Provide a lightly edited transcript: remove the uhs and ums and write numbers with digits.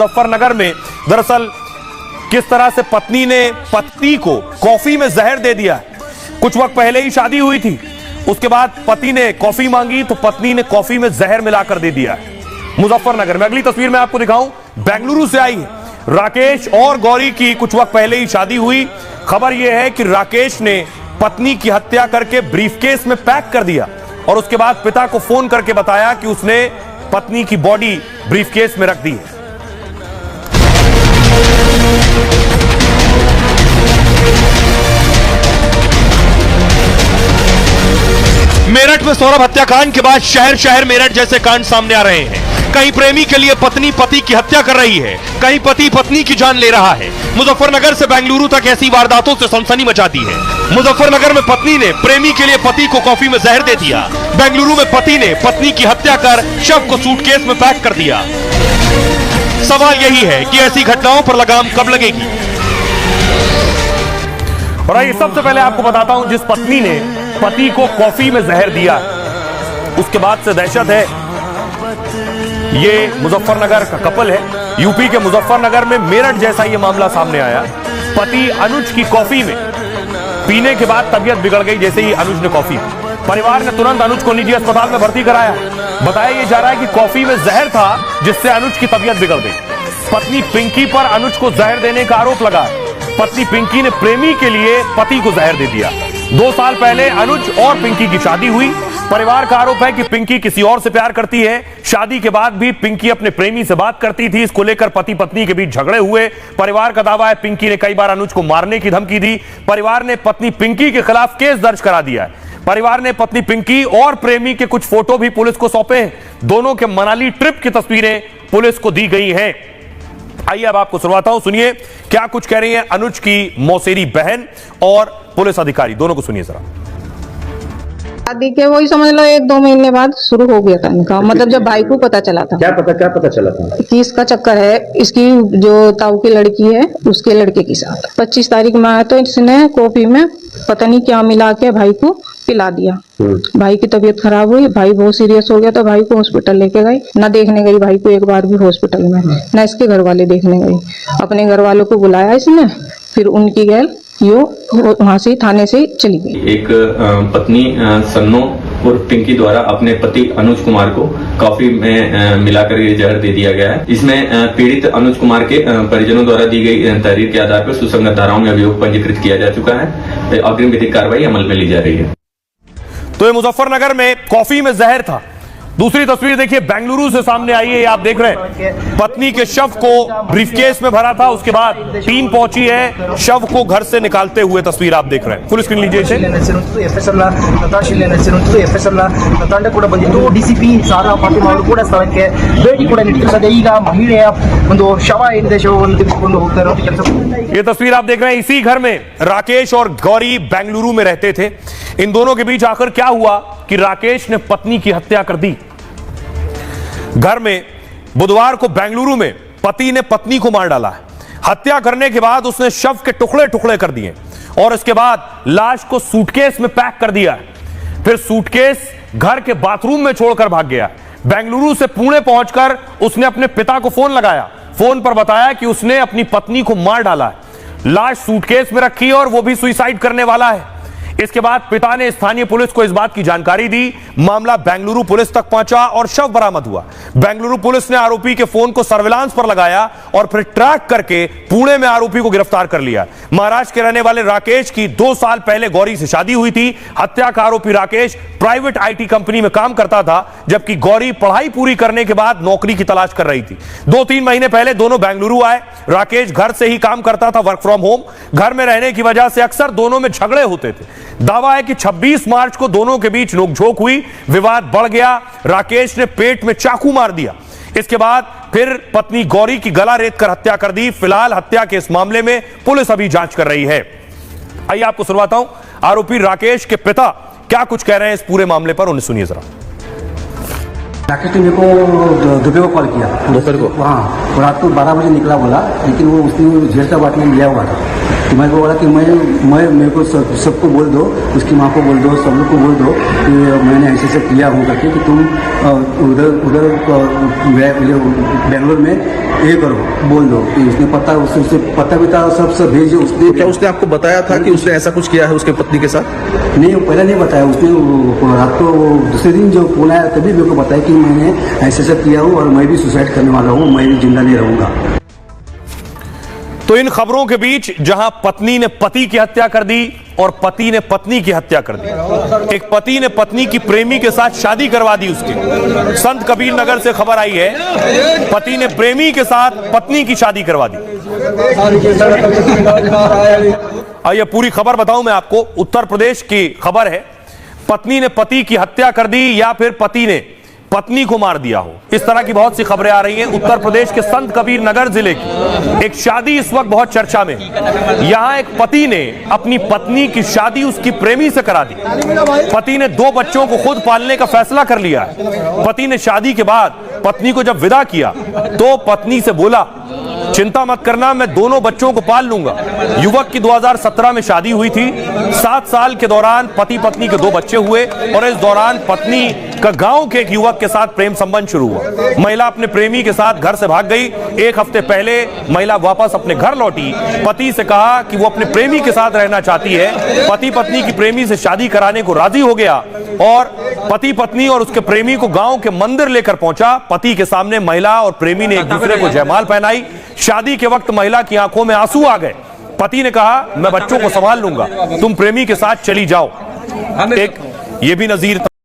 मुजफ्फरनगर में दरअसल किस तरह से पत्नी ने पति को कॉफी में जहर दे दिया। कुछ वक्त पहले ही शादी हुई थी, उसके बाद पति ने कॉफी मांगी तो पत्नी ने कॉफी में जहर मिलाकर दे दिया मुजफ्फरनगर में। अगली तस्वीर में आपको दिखाऊं, बेंगलुरु से आई है। राकेश और गौरी की कुछ वक्त पहले ही शादी हुई। खबर यह है कि राकेश ने पत्नी की हत्या करके ब्रीफकेस में पैक कर दिया और उसके बाद पिता को फोन करके बताया कि उसने पत्नी की बॉडी ब्रीफकेस में रख दी है। मेरठ में सौरभ हत्याकांड के बाद शहर शहर मेरठ जैसे कांड सामने आ रहे हैं। कहीं प्रेमी के लिए पत्नी पति की हत्या कर रही है, कहीं पति पत्नी की जान ले रहा है। मुजफ्फरनगर से बेंगलुरु तक ऐसी वारदातों से सनसनी मचाती है। मुजफ्फरनगर में पत्नी ने प्रेमी के लिए पति को कॉफी में जहर दे दिया। बेंगलुरु में पति ने पत्नी की हत्या कर शव को सूटकेस में पैक कर दिया। सवाल यही है कि ऐसी घटनाओं पर लगाम कब लगेगी। और आइए सबसे पहले आपको बताता हूं, जिस पत्नी ने पति को कॉफी में जहर दिया उसके बाद से दहशत है। ये मुजफ्फरनगर का कपल है। यूपी के मुजफ्फरनगर में मेरठ जैसा ये मामला सामने आया। पति अनुज की कॉफी में पीने के बाद तबीयत बिगड़ गई जैसे ही अनुज ने कॉफी पी। परिवार ने तुरंत अनुज को निजी अस्पताल में भर्ती कराया। बताया यह जा रहा है कि कॉफी में जहर था जिससे अनुज की तबीयत बिगड़ गई। पत्नी पिंकी पर अनुज को जहर देने का आरोप लगा। पत्नी पिंकी ने प्रेमी के लिए पति को जहर दे दिया। 2 साल पहले अनुज और पिंकी की शादी हुई। परिवार का आरोप है कि पिंकी किसी और से प्यार करती है। शादी के बाद भी पिंकी अपने प्रेमी से बात करती थी। इसको लेकर पति पत्नी के बीच झगड़े हुए। परिवार का दावा है पिंकी ने कई बार अनुज को मारने की धमकी दी। परिवार ने पत्नी पिंकी के खिलाफ केस दर्ज करा दिया है। परिवार ने पत्नी पिंकी और प्रेमी के कुछ फोटो भी पुलिस को सौंपे हैं। दोनों के मनाली ट्रिप की तस्वीरें पुलिस को दी गई हैं। आइए अब आपको सुनवाता हूं, सुनिए क्या कुछ कह रही हैं अनुज की मौसेरी बहन और पुलिस अधिकारी। दोनों को सुनिए जरा। शादी के वही समझ लो 1-2 महीने बाद शुरू हो गया था इनका। मतलब जब भाई को पता चला था। क्या पता चला था कि इसका चक्कर है, इसकी जो ताऊ की लड़की है उसके लड़के के साथ। 25 तारीख में आया तो इसने कॉफी में पता नहीं क्या मिला के भाई को पिला दिया। भाई की तबीयत खराब हुई, भाई बहुत सीरियस हो गया तो भाई को हॉस्पिटल लेके गई। ना देखने गई भाई को एक बार भी हॉस्पिटल में, ना इसके घर वाले देखने गई। अपने घर वालों को बुलाया इसने, फिर उनकी गैल यो वहां से थाने से चली गई। एक पत्नी सन्नो और पिंकी द्वारा अपने पति अनुज कुमार को कॉफी में मिलाकर ये जहर दे दिया गया है। इसमें पीड़ित अनुज कुमार के परिजनों द्वारा दी गई तहरीर के आधार पर सुसंगत धाराओं में अभियोग पंजीकृत किया जा चुका है। अग्रिम विधिक कार्रवाई अमल में ली जा रही है। तो ये मुजफ्फरनगर में कॉफी में जहर था। दूसरी तस्वीर देखिए, बेंगलुरु से सामने आई है। आप देख रहे हैं पत्नी के शव को ब्रीफकेस में भरा था, उसके बाद टीम पहुंची है शव को घर से निकालते हुए। तस्वीर आप देख रहे हैं, फुल स्क्रीन लीजिए इसे। ये तस्वीर आप देख रहे हैं, इसी घर में राकेश और गौरी बेंगलुरु में रहते थे। इन दोनों के बीच आखिर क्या हुआ कि राकेश ने पत्नी की हत्या कर दी। घर में बुधवार को बेंगलुरु में पति ने पत्नी को मार डाला है। हत्या करने के बाद उसने शव के टुकड़े टुकड़े कर दिए और इसके बाद लाश को सूटकेस में पैक कर दिया। फिर सूटकेस घर के बाथरूम में छोड़कर भाग गया। बेंगलुरु से पुणे पहुंचकर उसने अपने पिता को फोन लगाया। फोन पर बताया कि उसने अपनी पत्नी को मार डाला है। लाश सूटकेस में रखी और वो भी सुसाइड करने वाला है। इसके बाद पिता ने स्थानीय पुलिस को इस बात की जानकारी दी। मामला बेंगलुरु पुलिस तक पहुंचा और शव बरामद हुआ। बेंगलुरु पुलिस ने आरोपी के फोन को सर्विलांस पर लगाया और फिर ट्रैक करके पुणे में आरोपी को गिरफ्तार कर लिया। महाराष्ट्र के रहने वाले राकेश की 2 साल पहले गौरी से शादी हुई थी। हत्या का आरोपी राकेश प्राइवेट IT कंपनी में काम करता था, जबकि गौरी पढ़ाई पूरी करने के बाद नौकरी की तलाश कर रही थी। 2-3 महीने पहले दोनों बेंगलुरु आए। राकेश घर से ही काम करता था, वर्क फ्रॉम होम। घर में रहने की वजह से अक्सर दोनों में झगड़े होते थे। दावा है कि 26 मार्च को दोनों के बीच नोकझोंक हुई, विवाद बढ़ गया। राकेश ने पेट में चाकू मार दिया। इसके बाद फिर पत्नी गौरी की गला रेत कर हत्या कर दी। फिलहाल हत्या के इस मामले में पुलिस अभी जांच कर रही है। आइए आपको सुनवाता हूं आरोपी राकेश के पिता क्या कुछ कह रहे हैं इस पूरे मामले पर, उन्हें सुनिए जरा। राकेश ने मेरे को दोपहर को कॉल किया। दोपहर को? हाँ, रात को 12 बजे निकला बोला, लेकिन वो उसने झेड़ का बात में लिया हुआ था। तो मैं को बोला कि मैं मेरे को सबको बोल दो, उसकी माँ को बोल दो, सब लोग को बोल दो कि मैंने ऐसे ऐसे किया हूँ करके, कि तुम उधर बेंगलोर में ये करो, बोल दो कि उसने पता, उससे पता भी था, सब भेजो उसने। क्या उसने आपको बताया था कि उसने ऐसा कुछ किया है उसके पत्नी के साथ? नहीं, पहले नहीं बताया उसने। रात को दूसरे दिन जो फोन आया तभी मेरे को बताया कि मैंने ऐसे ऐसा किया हूँ और मैं भी सुसाइड करने वाला हूँ, मैं भी जिंदा नहीं रहूंगा। तो इन खबरों के बीच जहां पत्नी ने पति की हत्या कर दी और पति ने पत्नी की हत्या कर दी, एक पति ने पत्नी की प्रेमी के साथ शादी करवा दी उसकी। संत कबीर नगर से खबर आई है, पति ने प्रेमी के साथ पत्नी की शादी करवा दी। आइए पूरी खबर बताऊं मैं आपको। उत्तर प्रदेश की खबर है, पत्नी ने पति की हत्या कर दी या फिर पति ने पत्नी को मार दिया हो, इस तरह की बहुत सी खबरें आ रही हैं। उत्तर प्रदेश के संत कबीर नगर जिले की एक शादी इस वक्त बहुत चर्चा में है। यहां एक पति ने अपनी पत्नी की शादी उसकी प्रेमी से करा दी। पति ने 2 बच्चों को खुद पालने का फैसला कर लिया है। पति ने शादी के बाद पत्नी को जब विदा किया तो पत्नी से बोला, चिंता मत करना, मैं दोनों बच्चों को पाल लूंगा। युवक की 2017 में शादी हुई थी। 7 साल के दौरान पति पत्नी के 2 बच्चे हुए और इस दौरान पत्नी का गांव के एक युवक के साथ प्रेम संबंध शुरू हुआ। महिला अपने प्रेमी के साथ घर से भाग गई। 1 हफ्ते पहले महिला वापस अपने घर लौटी। पति से कहा कि वो अपने प्रेमी के साथ रहना चाहती है। पति पत्नी की प्रेमी से शादी कराने को राजी हो गया और पति पत्नी और उसके प्रेमी को गांव के मंदिर लेकर पहुंचा। पति के सामने महिला और प्रेमी ने एक दूसरे को जयमाल पहनाई। शादी के वक्त महिला की आंखों में आंसू आ गए। पति ने कहा, मैं बच्चों को संभाल लूंगा, तुम प्रेमी के साथ चली जाओ। एक ये भी नजीर